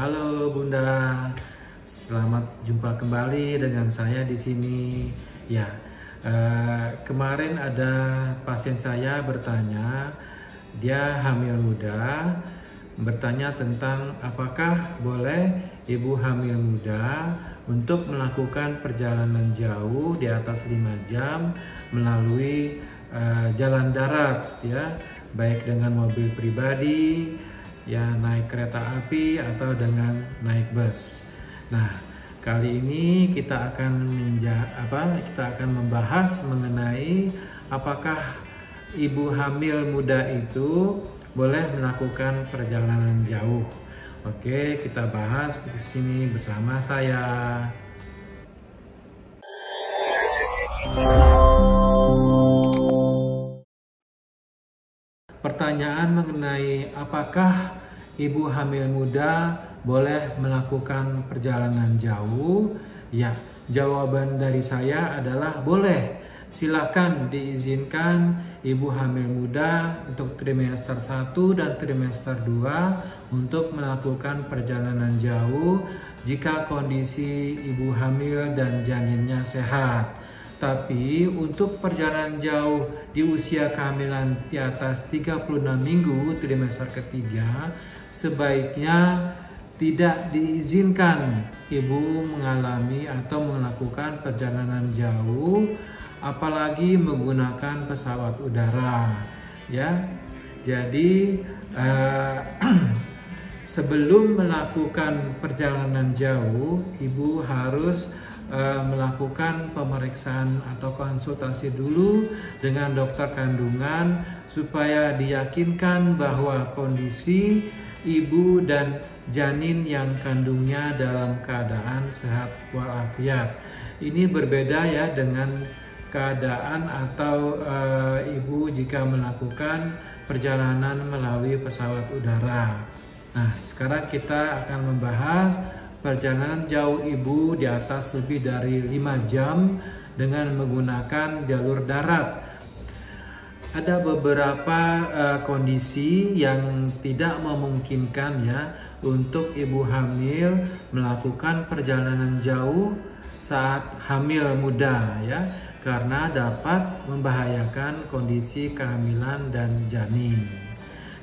Halo Bunda, selamat jumpa kembali dengan saya di sini. Ya, kemarin ada pasien saya bertanya, dia hamil muda, bertanya tentang apakah boleh ibu hamil muda untuk melakukan perjalanan jauh di atas 5 jam melalui jalan darat, ya, baik dengan mobil pribadi, ya, naik kereta api atau dengan naik bus. Nah, kali ini kita akan membahas mengenai apakah ibu hamil muda itu boleh melakukan perjalanan jauh. Oke, kita bahas di sini bersama saya. Pertanyaan mengenai apakah ibu hamil muda boleh melakukan perjalanan jauh? Ya, jawaban dari saya adalah boleh. Silakan diizinkan ibu hamil muda untuk trimester 1 dan trimester 2 untuk melakukan perjalanan jauh jika kondisi ibu hamil dan janinnya sehat. Tapi untuk perjalanan jauh di usia kehamilan di atas 36 minggu trimester ketiga, sebaiknya tidak diizinkan ibu mengalami atau melakukan perjalanan jauh, apalagi menggunakan pesawat udara. Ya, jadi sebelum melakukan perjalanan jauh, ibu harus melakukan pemeriksaan atau konsultasi dulu dengan dokter kandungan supaya diyakinkan bahwa kondisi ibu dan janin yang kandungnya dalam keadaan sehat walafiat. Ini berbeda ya dengan keadaan atau ibu jika melakukan perjalanan melalui pesawat udara. Nah, sekarang kita akan membahas perjalanan jauh ibu di atas lebih dari 5 jam dengan menggunakan jalur darat. Ada beberapa kondisi yang tidak memungkinkan ya untuk ibu hamil melakukan perjalanan jauh saat hamil muda ya, karena dapat membahayakan kondisi kehamilan dan janin.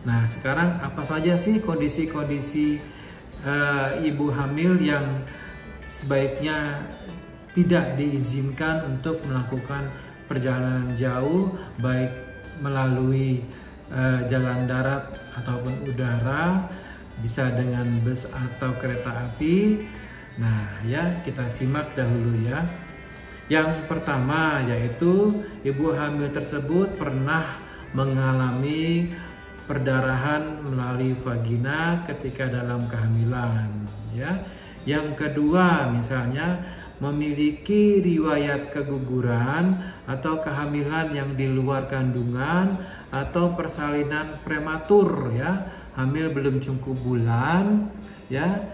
Nah, sekarang apa saja sih kondisi-kondisi ibu hamil yang sebaiknya tidak diizinkan untuk melakukan perjalanan jauh baik melalui jalan darat ataupun udara, bisa dengan bus atau kereta api. Nah, ya, kita simak dahulu ya. Yang pertama yaitu ibu hamil tersebut pernah mengalami perdarahan melalui vagina ketika dalam kehamilan ya. Yang kedua, misalnya memiliki riwayat keguguran atau kehamilan yang di luar kandungan atau persalinan prematur ya, hamil belum cukup bulan ya,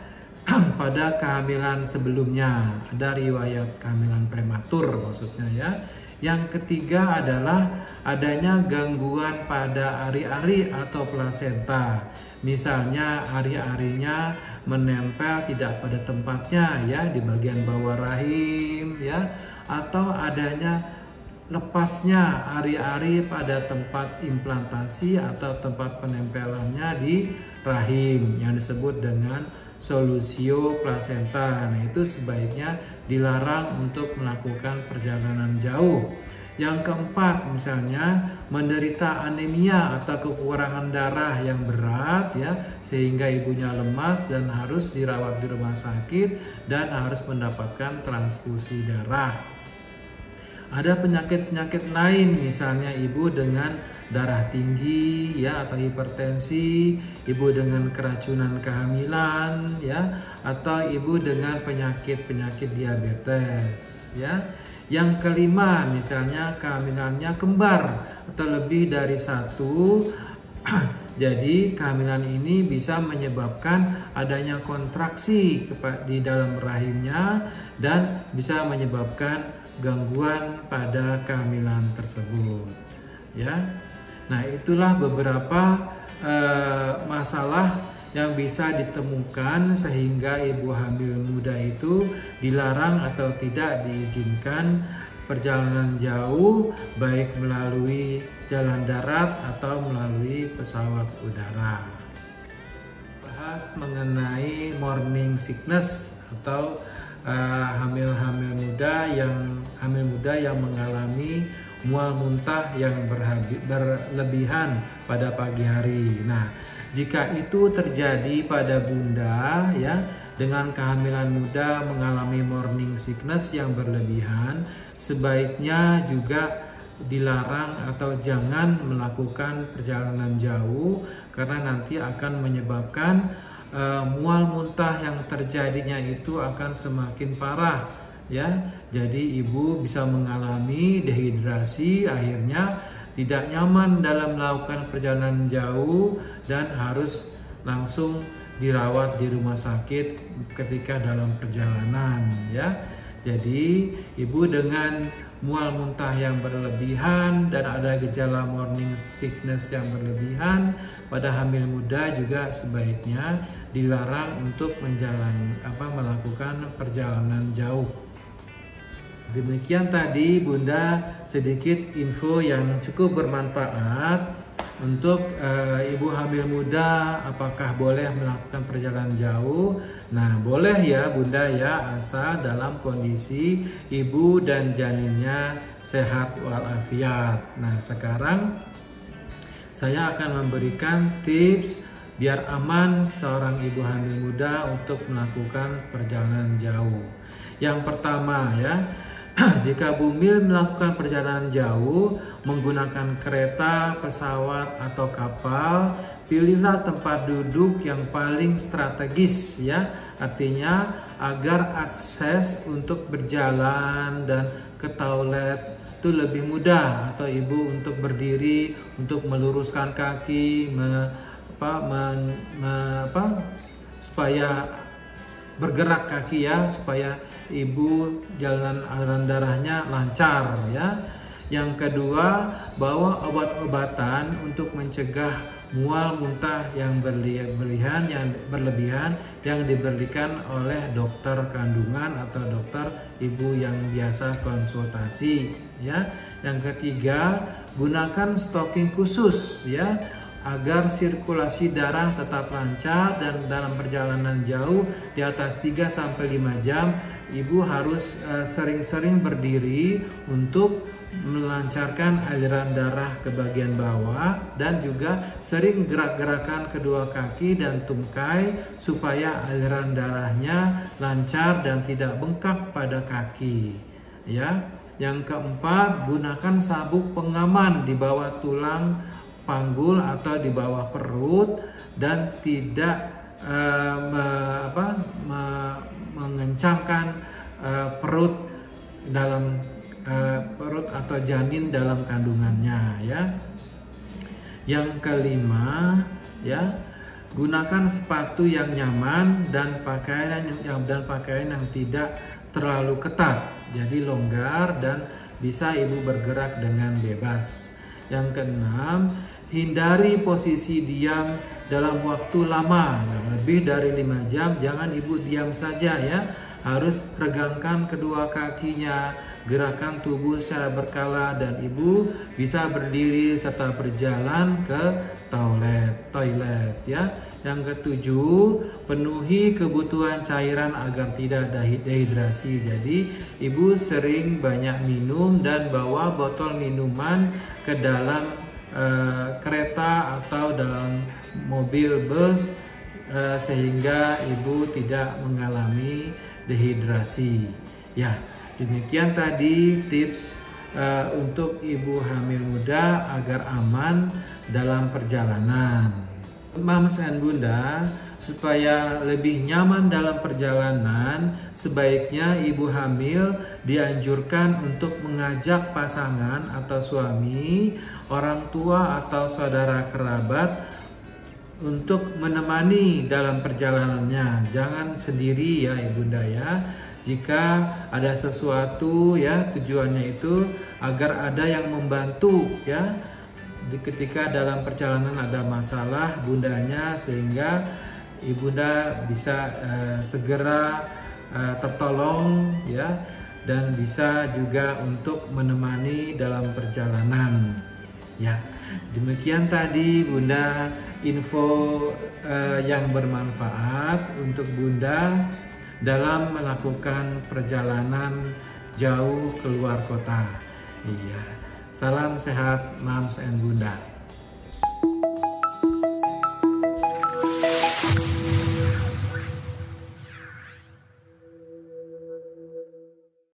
pada kehamilan sebelumnya ada riwayat kehamilan prematur maksudnya ya. Yang ketiga adalah adanya gangguan pada ari-ari atau plasenta. Misalnya ari-arinya menempel tidak pada tempatnya ya di bagian bawah rahim ya, atau adanya lepasnya ari-ari pada tempat implantasi atau tempat penempelannya di rahim yang disebut dengan solusio plasenta. Nah, itu sebaiknya dilarang untuk melakukan perjalanan jauh. Yang keempat, misalnya menderita anemia atau kekurangan darah yang berat ya, sehingga ibunya lemas dan harus dirawat di rumah sakit dan harus mendapatkan transfusi darah. Ada penyakit-penyakit lain, misalnya ibu dengan darah tinggi ya atau hipertensi, ibu dengan keracunan kehamilan ya, atau ibu dengan penyakit-penyakit diabetes ya. Yang kelima, misalnya kehamilannya kembar atau lebih dari satu. Jadi kehamilan ini bisa menyebabkan adanya kontraksi di dalam rahimnya dan bisa menyebabkan gangguan pada kehamilan tersebut ya. Nah, itulah beberapa masalah yang bisa ditemukan sehingga ibu hamil muda itu dilarang atau tidak diizinkan perjalanan jauh, baik melalui jalan darat atau melalui pesawat udara. Bahas mengenai morning sickness atau hamil muda yang mengalami mual muntah yang berlebihan pada pagi hari. Nah, jika itu terjadi pada bunda ya dengan kehamilan muda mengalami morning sickness yang berlebihan, sebaiknya juga dilarang atau jangan melakukan perjalanan jauh karena nanti akan menyebabkan mual muntah yang terjadinya itu akan semakin parah ya. Jadi ibu bisa mengalami dehidrasi, akhirnya tidak nyaman dalam melakukan perjalanan jauh dan harus langsung dirawat di rumah sakit ketika dalam perjalanan ya. Jadi ibu dengan mual muntah yang berlebihan dan ada gejala morning sickness yang berlebihan pada hamil muda juga sebaiknya dilarang untuk melakukan perjalanan jauh. Demikian tadi bunda sedikit info yang cukup bermanfaat untuk ibu hamil muda apakah boleh melakukan perjalanan jauh. Nah, boleh ya bunda ya, asal dalam kondisi ibu dan janinnya sehat walafiat. Nah, sekarang saya akan memberikan tips biar aman seorang ibu hamil muda untuk melakukan perjalanan jauh. Yang pertama ya, jika bumil melakukan perjalanan jauh menggunakan kereta, pesawat atau kapal, pilihlah tempat duduk yang paling strategis ya. Artinya agar akses untuk berjalan dan ke toilet itu lebih mudah, atau ibu untuk berdiri, untuk meluruskan kaki, supaya bergerak kaki ya, supaya ibu jalan aliran darahnya lancar ya. Yang kedua, bawa obat-obatan untuk mencegah mual muntah yang berlebihan yang diberikan oleh dokter kandungan atau dokter ibu yang biasa konsultasi ya. Yang ketiga, gunakan stocking khusus ya agar sirkulasi darah tetap lancar, dan dalam perjalanan jauh di atas 3-5 jam ibu harus sering-sering berdiri untuk melancarkan aliran darah ke bagian bawah, dan juga sering gerak-gerakan kedua kaki dan tungkai supaya aliran darahnya lancar dan tidak bengkak pada kaki ya. Yang keempat, gunakan sabuk pengaman di bawah tulang panggul atau di bawah perut dan tidak mengencangkan perut atau janin dalam kandungannya ya. Yang kelima ya, gunakan sepatu yang nyaman dan pakaian yang tidak terlalu ketat, jadi longgar dan bisa ibu bergerak dengan bebas. Yang keenam, hindari posisi diam dalam waktu lama, lebih dari 5 jam. Jangan ibu diam saja ya, harus regangkan kedua kakinya, gerakan tubuh secara berkala, dan ibu bisa berdiri serta berjalan ke toilet ya. Yang ketujuh, penuhi kebutuhan cairan agar tidak dehidrasi. Jadi ibu sering banyak minum dan bawa botol minuman ke dalam kereta atau dalam mobil bus sehingga ibu tidak mengalami dehidrasi ya. Demikian tadi tips untuk ibu hamil muda agar aman dalam perjalanan. Mams and bunda, supaya lebih nyaman dalam perjalanan, sebaiknya ibu hamil dianjurkan untuk mengajak pasangan atau suami, orang tua atau saudara kerabat untuk menemani dalam perjalanannya. Jangan sendiri ya ibunda ya. Jika ada sesuatu ya, tujuannya itu agar ada yang membantu ya ketika dalam perjalanan ada masalah bundanya, sehingga ibunda bisa segera tertolong ya, dan bisa juga untuk menemani dalam perjalanan. Ya, demikian tadi Bunda info yang bermanfaat untuk Bunda dalam melakukan perjalanan jauh keluar kota. Iya, salam sehat Mams and Bunda.